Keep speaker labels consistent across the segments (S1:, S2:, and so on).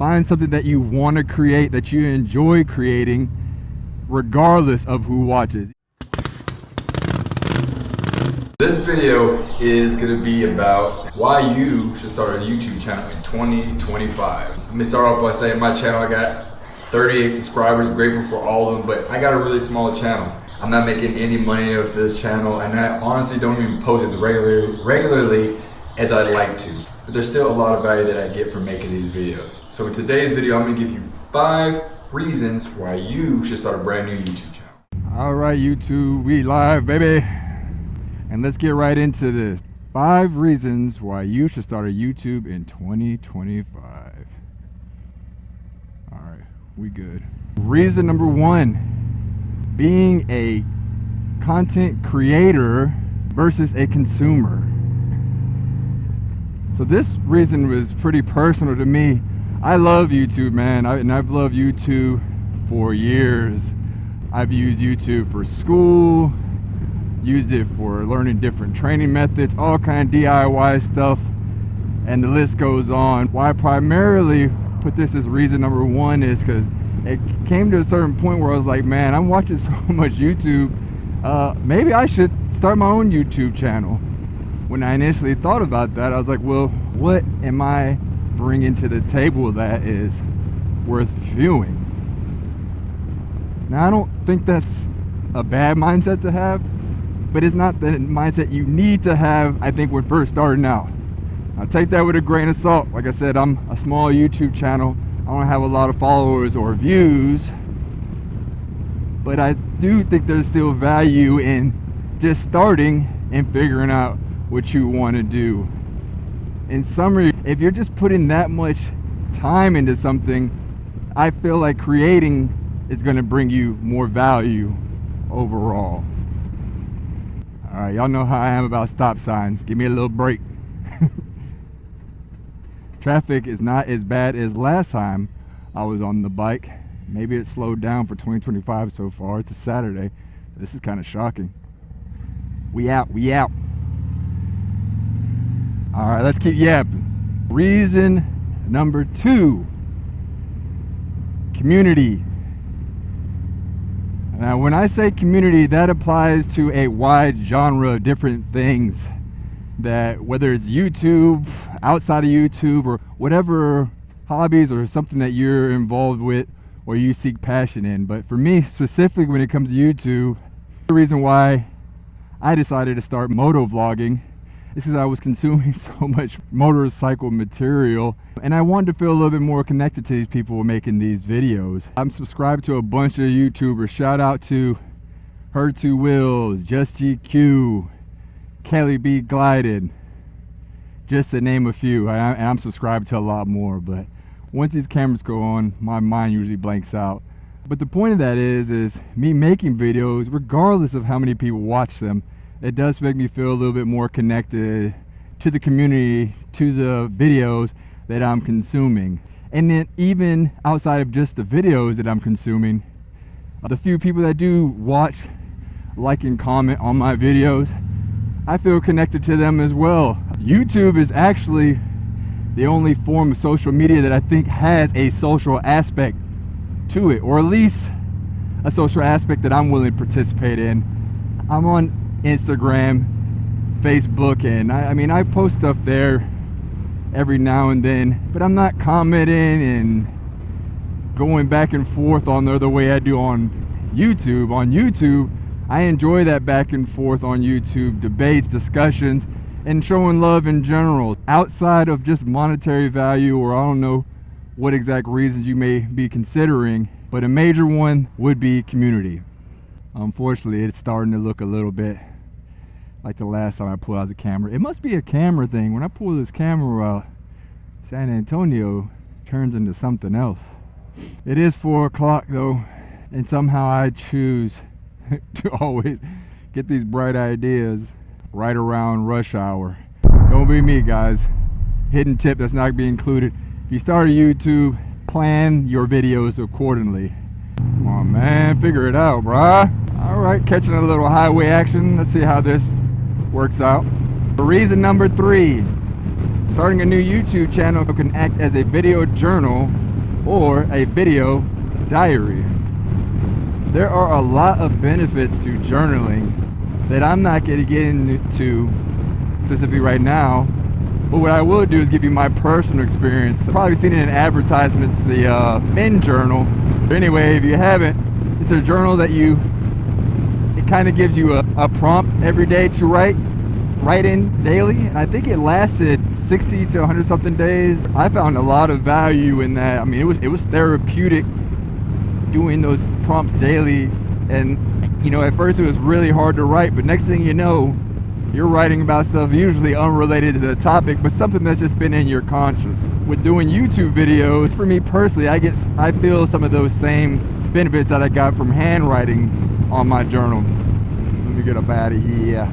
S1: Find something that you want to create, that you enjoy creating, regardless of who watches.
S2: This video is going to be about why you should start a YouTube channel in 2025. Let me start off by saying my channel, I got 38 subscribers. I'm grateful for all of them, but I got a really small channel. I'm not making any money off this channel, and I honestly don't even post as regularly as I'd like to. But there's still a lot of value that I get from making these videos. So in today's video, I'm going to give you 5 reasons why you should start a brand new YouTube channel.
S1: All right, YouTube, we live, baby. And let's get right into this. 5 reasons why you should start a YouTube in 2025. All right, we good. Reason number 1, being a content creator versus a consumer. So this reason was pretty personal to me. I love YouTube, man, and I've loved YouTube for years. I've used YouTube for school, used it for learning different training methods, all kind of DIY stuff, and the list goes on. Why I primarily put this as reason number 1 is because it came to a certain point where I was like, man, I'm watching so much YouTube, maybe I should start my own YouTube channel. When I initially thought about that, I was like, well, what am I bringing to the table that is worth viewing? Now, I don't think that's a bad mindset to have, but it's not the mindset you need to have, I think, when first starting out. Now, take that with a grain of salt. Like I said, I'm a small YouTube channel. I don't have a lot of followers or views, but I do think there's still value in just starting and figuring out what you want to do. In summary, if you're just putting that much time into something, I feel like creating is going to bring you more value overall. All right, y'all know how I am about stop signs. Give me a little break. Traffic is not as bad as last time I was on the bike. Maybe it slowed down for 2025 so far. It's a Saturday. This is kind of shocking. We out, we out. All right, let's keep yapping. Reason number 2, community. Now, when I say community, that applies to a wide genre of different things, that whether it's YouTube, outside of YouTube, or whatever hobbies or something that you're involved with or you seek passion in. But for me specifically, when it comes to YouTube, the reason why I decided to start moto vlogging is because I was consuming so much motorcycle material, and I wanted to feel a little bit more connected to these people making these videos. I'm subscribed to a bunch of YouTubers. Shout out to Her Two Wheels, Just GQ, Kelly B Glided, just to name a few. And I'm subscribed to a lot more, but once these cameras go on, my mind usually blanks out. But the point of that is me making videos, regardless of how many people watch them, it does make me feel a little bit more connected to the community, to the videos that I'm consuming. And then even outside of just the videos that I'm consuming, the few people that do watch, like, and comment on my videos, I feel connected to them as well. YouTube is actually the only form of social media that I think has a social aspect to it, or at least a social aspect that I'm willing to participate in. I'm on Instagram, Facebook, and I mean, I post stuff there every now and then, but I'm not commenting and going back and forth on the way I do on YouTube. On YouTube, I enjoy that back and forth on YouTube, debates, discussions, and showing love in general, outside of just monetary value, or I don't know what exact reasons you may be considering, but a major one would be community. Unfortunately, it's starting to look a little bit like the last time I pulled out the camera. It must be a camera thing. When I pull this camera out, San Antonio turns into something else. It is 4 o'clock though, and somehow I choose to always get these bright ideas right around rush hour. Don't be me, guys. Hidden tip that's not being included. If you start a YouTube, plan your videos accordingly. Come on, man, figure it out, bruh. All right, catching a little highway action. Let's see how this works out. Reason number 3, starting a new YouTube channel can act as a video journal or a video diary. There are a lot of benefits to journaling that I'm not going to get into specifically right now, but what I will do is give you my personal experience. You've probably seen it in advertisements, the Men Journal. But anyway, if you haven't, it's a journal that it kind of gives you a prompt every day to write in daily, and I think it lasted 60 to 100 something days. I found a lot of value in that. I mean, it was therapeutic doing those prompts daily, and you know, at first it was really hard to write, but next thing you know, you're writing about stuff usually unrelated to the topic, but something that's just been in your conscious. With doing YouTube videos, for me personally, I feel some of those same benefits that I got from handwriting on my journal. Let me get up out of here.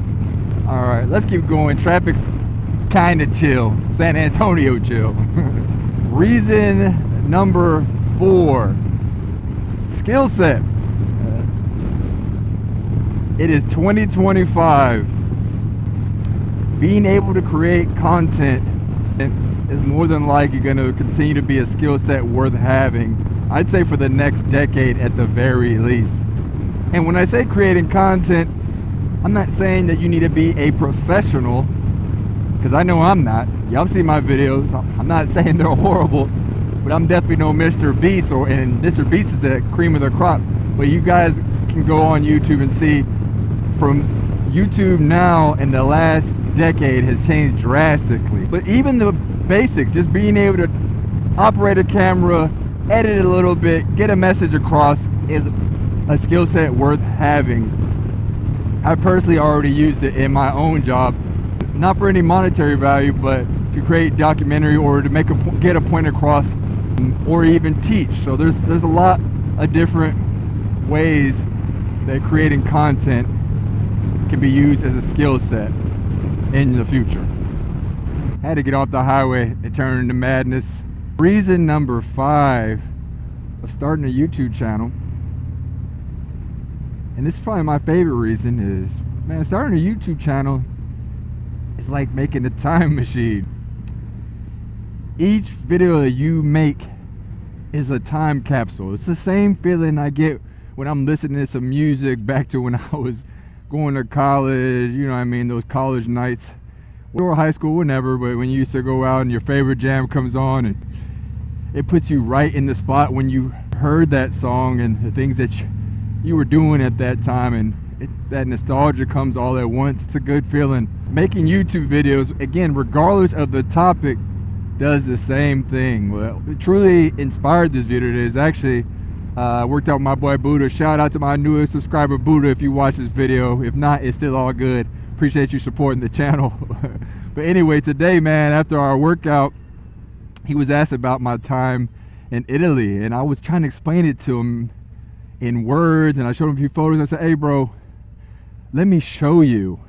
S1: All right, let's keep going. Traffic's kind of chill. San Antonio chill. Reason number 4, skill set. It is 2025. Being able to create content is more than likely going to continue to be a skill set worth having. I'd say for the next decade at the very least. And when I say creating content, I'm not saying that you need to be a professional, because I know I'm not. Y'all see my videos. I'm not saying they're horrible, but I'm definitely no Mr. Beast, and Mr. Beast is the cream of the crop. But you guys can go on YouTube and see from YouTube now and the last decade has changed drastically. But even the basics, just being able to operate a camera, edit a little bit, get a message across, is a skill set worth having. I personally already used it in my own job, not for any monetary value, but to create documentary or to get a point across, or even teach. So there's a lot of different ways that creating content can be used as a skill set in the future. Had to get off the highway and turn into madness. Reason number 5 of starting a YouTube channel, and this is probably my favorite reason, is, man, starting a YouTube channel is like making a time machine. Each video that you make is a time capsule. It's the same feeling I get when I'm listening to some music back to when I was going to college, you know what I mean, those college nights, or high school, whenever, but when you used to go out and your favorite jam comes on and it puts you right in the spot when you heard that song and the things that you were doing at that time, and that nostalgia comes all at once. It's a good feeling. Making YouTube videos, again, regardless of the topic, does the same thing. Well, it truly inspired this video today. Is actually worked out with my boy Buddha. Shout out to my newest subscriber Buddha if you watch this video. If not, it's still all good. Appreciate you supporting the channel. But anyway, today, man, after our workout, he was asked about my time in Italy, and I was trying to explain it to him in words, and I showed him a few photos. I said, hey bro, let me show you.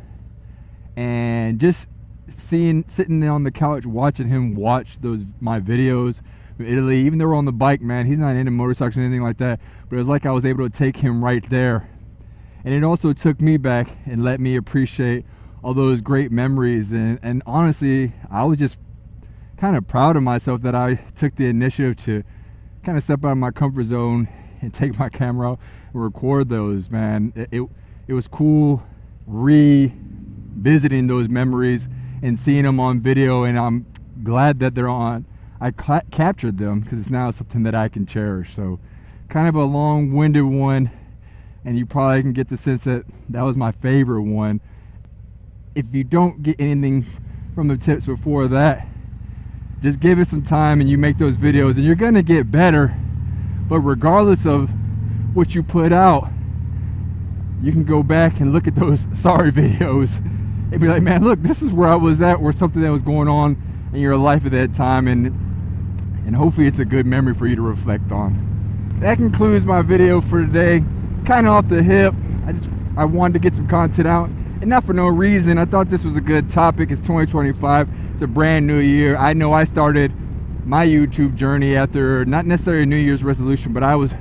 S1: And just sitting on the couch watching him watch my videos from Italy, even though we're on the bike, man, he's not into motorcycles or anything like that, but it was like I was able to take him right there. And it also took me back and let me appreciate all those great memories, and honestly, I was just kind of proud of myself that I took the initiative to kind of step out of my comfort zone and take my camera out and record those, man. It was cool revisiting those memories and seeing them on video, and I'm glad that they're on. I captured them because it's now something that I can cherish. So kind of a long-winded one, and you probably can get the sense that that was my favorite one. If you don't get anything from the tips before that, just give it some time and you make those videos, and you're gonna get better. But regardless of what you put out, you can go back and look at those sorry videos and be like, man, look, this is where I was at, or something that was going on in your life at that time, and hopefully it's a good memory for you to reflect on. That concludes my video for today. Kind of off the hip. I wanted to get some content out, and not for no reason. I thought this was a good topic. It's 2025. It's a brand new year. I know I started my YouTube journey after not necessarily a New Year's resolution, but I was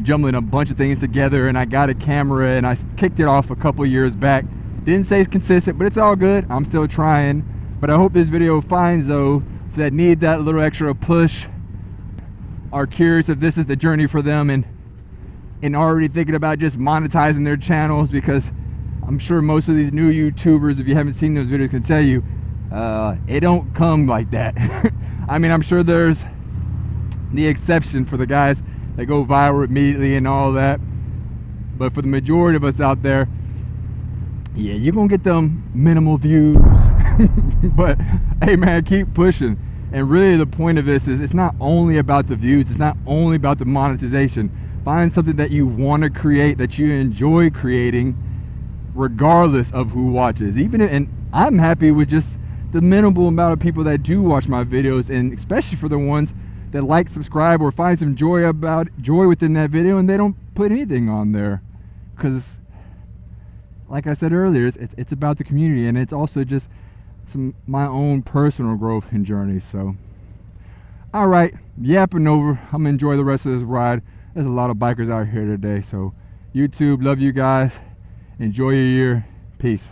S1: jumbling a bunch of things together, and I got a camera and I kicked it off a couple years back. Didn't say it's consistent, but it's all good. I'm still trying. But I hope this video finds those that need that little extra push, are curious if this is the journey for them and already thinking about just monetizing their channels, because I'm sure most of these new YouTubers, if you haven't seen those videos, can tell you it don't come like that. I mean, I'm sure there's the exception for the guys that go viral immediately and all that, but for the majority of us out there, yeah, you're gonna get them minimal views. But hey man, keep pushing. And really the point of this is, it's not only about the views, it's not only about the monetization. Find something that you want to create, that you enjoy creating, regardless of who watches. And I'm happy with just the minimal amount of people that do watch my videos, and especially for the ones that like, subscribe, or find some joy within that video and they don't put anything on there. Because like I said earlier, it's about the community, and it's also just my own personal growth and journey. So all right, yapping over, I'm gonna enjoy the rest of this ride. There's a lot of bikers out here today. So YouTube, love you guys, enjoy your year, peace.